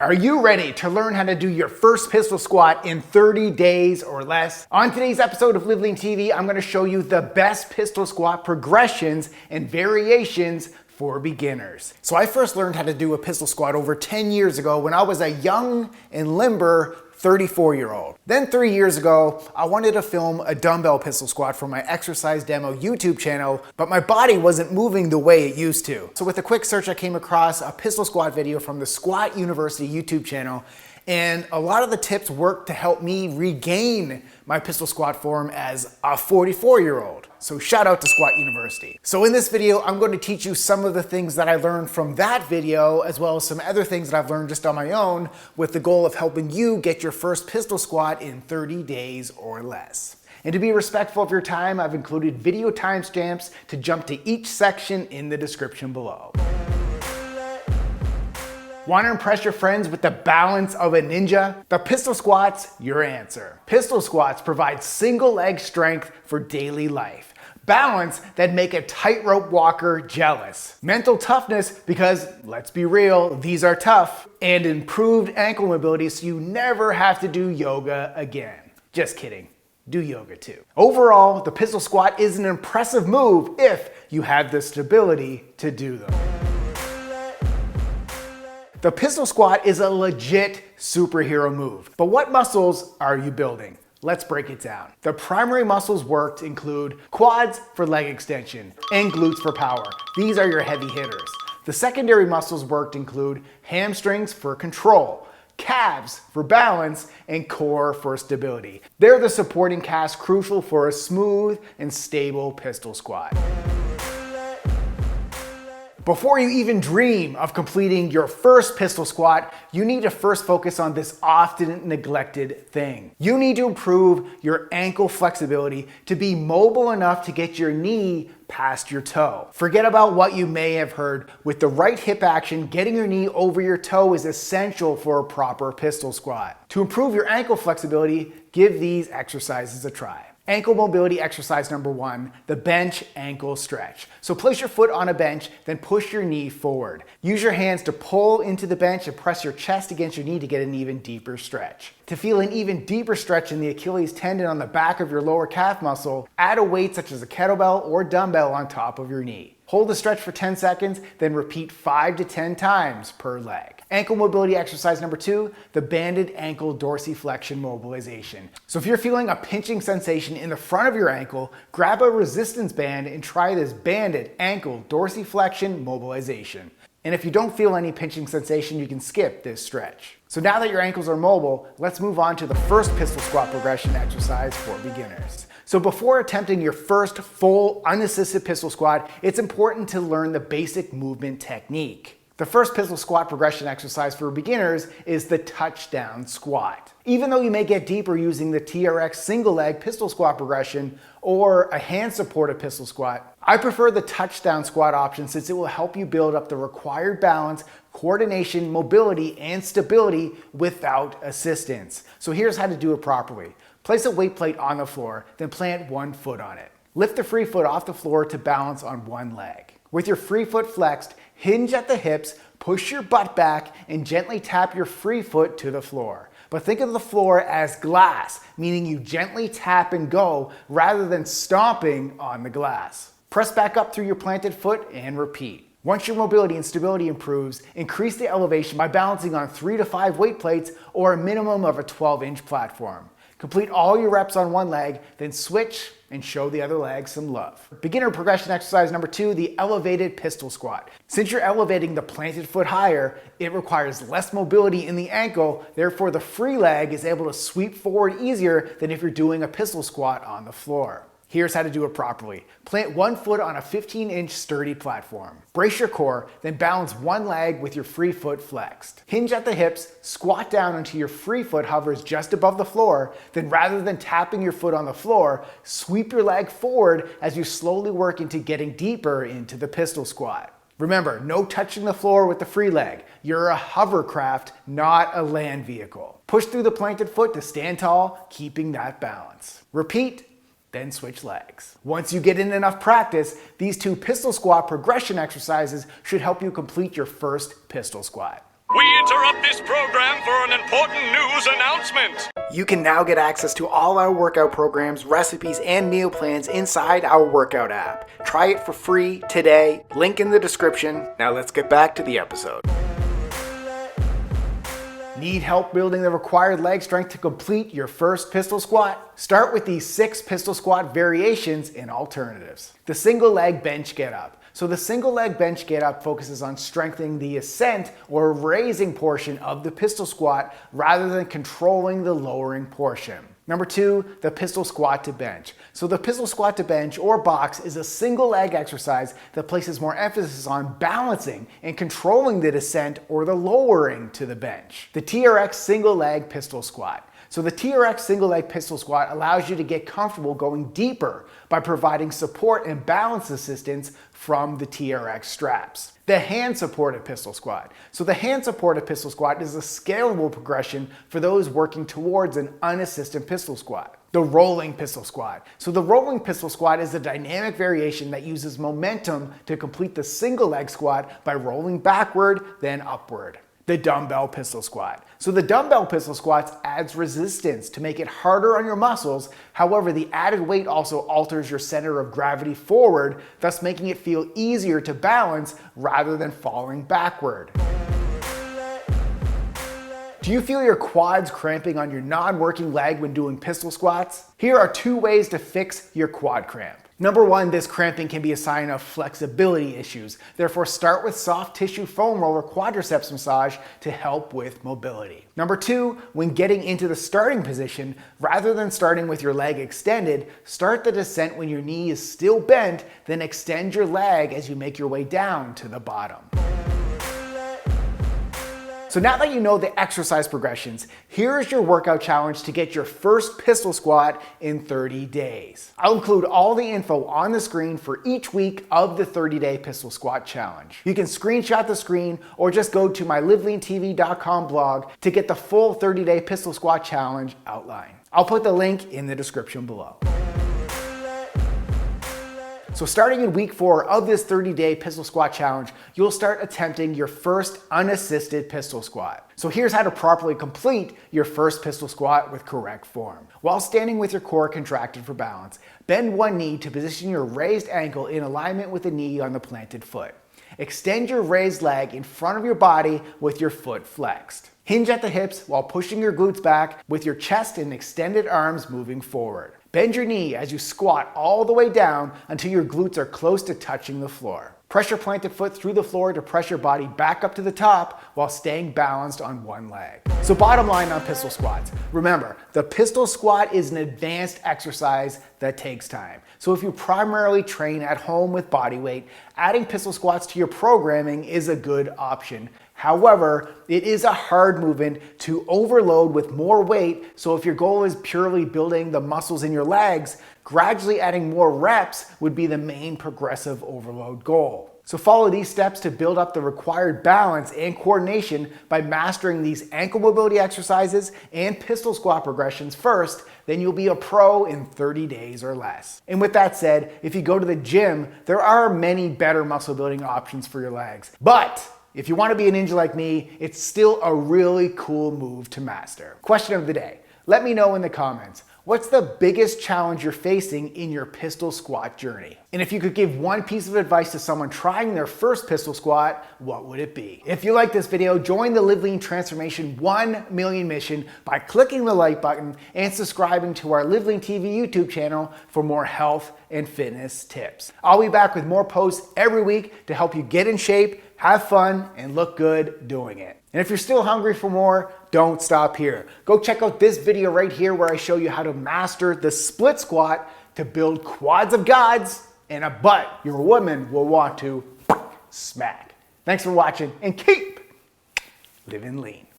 Are you ready to learn how to do your first pistol squat in 30 days or less? On today's episode of Live Lean TV, I'm going to show you the best pistol squat progressions and variations for beginners. So I first learned how to do a pistol squat over 10 years ago when I was a young and limber 34-year-old. Then 3 years ago, I wanted to film a dumbbell pistol squat for my exercise demo YouTube channel, but my body wasn't moving the way it used to. So with a quick search, I came across a pistol squat video from the Squat University YouTube channel, and a lot of the tips worked to help me regain my pistol squat form as a 44-year-old. So shout out to Squat University. So in this video, I'm going to teach you some of the things that I learned from that video, as well as some other things that I've learned just on my own, with the goal of helping you get your first pistol squat in 30 days or less. And to be respectful of your time, I've included video timestamps to jump to each section in the description below. Want to impress your friends with the balance of a ninja? The pistol squat's your answer. Pistol squats provide single leg strength for daily life. Balance that make a tightrope walker jealous. Mental toughness because, let's be real, these are tough. And improved ankle mobility so you never have to do yoga again. Just kidding. Do yoga too. Overall, the pistol squat is an impressive move if you have the stability to do them. The pistol squat is a legit superhero move, but what muscles are you building? Let's break it down. The primary muscles worked include quads for leg extension and glutes for power. These are your heavy hitters. The secondary muscles worked include hamstrings for control, calves for balance, and core for stability. They're the supporting cast crucial for a smooth and stable pistol squat. Before you even dream of completing your first pistol squat, you need to first focus on this often neglected thing. You need to improve your ankle flexibility to be mobile enough to get your knee past your toe. Forget about what you may have heard. With the right hip action, getting your knee over your toe is essential for a proper pistol squat. To improve your ankle flexibility, give these exercises a try. Ankle mobility exercise number 1, the bench ankle stretch. So place your foot on a bench, then push your knee forward. Use your hands to pull into the bench and press your chest against your knee to get an even deeper stretch. To feel an even deeper stretch in the Achilles tendon on the back of your lower calf muscle, add a weight such as a kettlebell or dumbbell on top of your knee. Hold the stretch for 10 seconds, then repeat 5 to 10 times per leg. Ankle mobility exercise number 2, the banded ankle dorsiflexion mobilization. So if you're feeling a pinching sensation in the front of your ankle, grab a resistance band and try this banded ankle dorsiflexion mobilization. And if you don't feel any pinching sensation, you can skip this stretch. So now that your ankles are mobile, let's move on to the first pistol squat progression exercise for beginners. So before attempting your first full unassisted pistol squat, it's important to learn the basic movement technique. The first pistol squat progression exercise for beginners is the touchdown squat. Even though you may get deeper using the TRX single leg pistol squat progression or a hand supported pistol squat, I prefer the touchdown squat option since it will help you build up the required balance, coordination, mobility, and stability without assistance. So here's how to do it properly. Place a weight plate on the floor, then plant one foot on it. Lift the free foot off the floor to balance on one leg. With your free foot flexed, hinge at the hips, push your butt back, and gently tap your free foot to the floor. But think of the floor as glass, meaning you gently tap and go rather than stomping on the glass. Press back up through your planted foot and repeat. Once your mobility and stability improves, increase the elevation by balancing on 3 to 5 weight plates or a minimum of a 12-inch platform. Complete all your reps on one leg, then switch and show the other leg some love. Beginner progression exercise number 2, the elevated pistol squat. Since you're elevating the planted foot higher, it requires less mobility in the ankle, therefore the free leg is able to sweep forward easier than if you're doing a pistol squat on the floor. Here's how to do it properly. Plant one foot on a 15-inch sturdy platform. Brace your core, then balance one leg with your free foot flexed. Hinge at the hips, squat down until your free foot hovers just above the floor, then rather than tapping your foot on the floor, sweep your leg forward as you slowly work into getting deeper into the pistol squat. Remember, no touching the floor with the free leg. You're a hovercraft, not a land vehicle. Push through the planted foot to stand tall, keeping that balance. Repeat, then switch legs. Once you get in enough practice, these 2 pistol squat progression exercises should help you complete your first pistol squat. We interrupt this program for an important news announcement. You can now get access to all our workout programs, recipes, and meal plans inside our workout app. Try it for free today. Link in the description. Now let's get back to the episode. Need help building the required leg strength to complete your first pistol squat? Start with these 6 pistol squat variations and alternatives. The single leg bench get up. So the single leg bench get up focuses on strengthening the ascent or raising portion of the pistol squat rather than controlling the lowering portion. Number 2, the pistol squat to bench. So the pistol squat to bench or box is a single leg exercise that places more emphasis on balancing and controlling the descent or the lowering to the bench. The TRX single leg pistol squat. So the TRX single leg pistol squat allows you to get comfortable going deeper by providing support and balance assistance from the TRX straps. The hand supported pistol squat. So the hand supported pistol squat is a scalable progression for those working towards an unassisted pistol squat. The rolling pistol squat. So the rolling pistol squat is a dynamic variation that uses momentum to complete the single leg squat by rolling backward, then upward. The dumbbell pistol squat. So the dumbbell pistol squats adds resistance to make it harder on your muscles. However, the added weight also alters your center of gravity forward, thus making it feel easier to balance rather than falling backward. Do you feel your quads cramping on your non-working leg when doing pistol squats? Here are 2 ways to fix your quad cramp. Number 1, this cramping can be a sign of flexibility issues. Therefore, start with soft tissue foam roller quadriceps massage to help with mobility. Number 2, when getting into the starting position, rather than starting with your leg extended, start the descent when your knee is still bent, then extend your leg as you make your way down to the bottom. So now that you know the exercise progressions, here's your workout challenge to get your first pistol squat in 30 days. I'll include all the info on the screen for each week of the 30-day pistol squat challenge. You can screenshot the screen or just go to my liveleantv.com blog to get the full 30-day pistol squat challenge outline. I'll put the link in the description below. So starting in week 4 of this 30-day pistol squat challenge, you'll start attempting your first unassisted pistol squat. So here's how to properly complete your first pistol squat with correct form. While standing with your core contracted for balance, bend one knee to position your raised ankle in alignment with the knee on the planted foot. Extend your raised leg in front of your body with your foot flexed. Hinge at the hips while pushing your glutes back with your chest and extended arms moving forward. Bend your knee as you squat all the way down until your glutes are close to touching the floor. Press your planted foot through the floor to press your body back up to the top while staying balanced on one leg. So bottom line on pistol squats. Remember, the pistol squat is an advanced exercise that takes time. So if you primarily train at home with body weight, adding pistol squats to your programming is a good option. However, it is a hard movement to overload with more weight, so if your goal is purely building the muscles in your legs, gradually adding more reps would be the main progressive overload goal. So follow these steps to build up the required balance and coordination by mastering these ankle mobility exercises and pistol squat progressions first, then you'll be a pro in 30 days or less. And with that said, if you go to the gym, there are many better muscle building options for your legs. But if you want to be a ninja like me, it's still a really cool move to master. Question of the day. Let me know in the comments. What's the biggest challenge you're facing in your pistol squat journey? And if you could give one piece of advice to someone trying their first pistol squat, what would it be? If you like this video, join the Live Lean Transformation 1 million mission by clicking the like button and subscribing to our Live Lean TV YouTube channel for more health and fitness tips. I'll be back with more posts every week to help you get in shape, have fun, and look good doing it. And if you're still hungry for more, don't stop here. Go check out this video right here where I show you how to master the split squat to build quads of gods and a butt your woman will want to smack. Thanks for watching and keep living lean.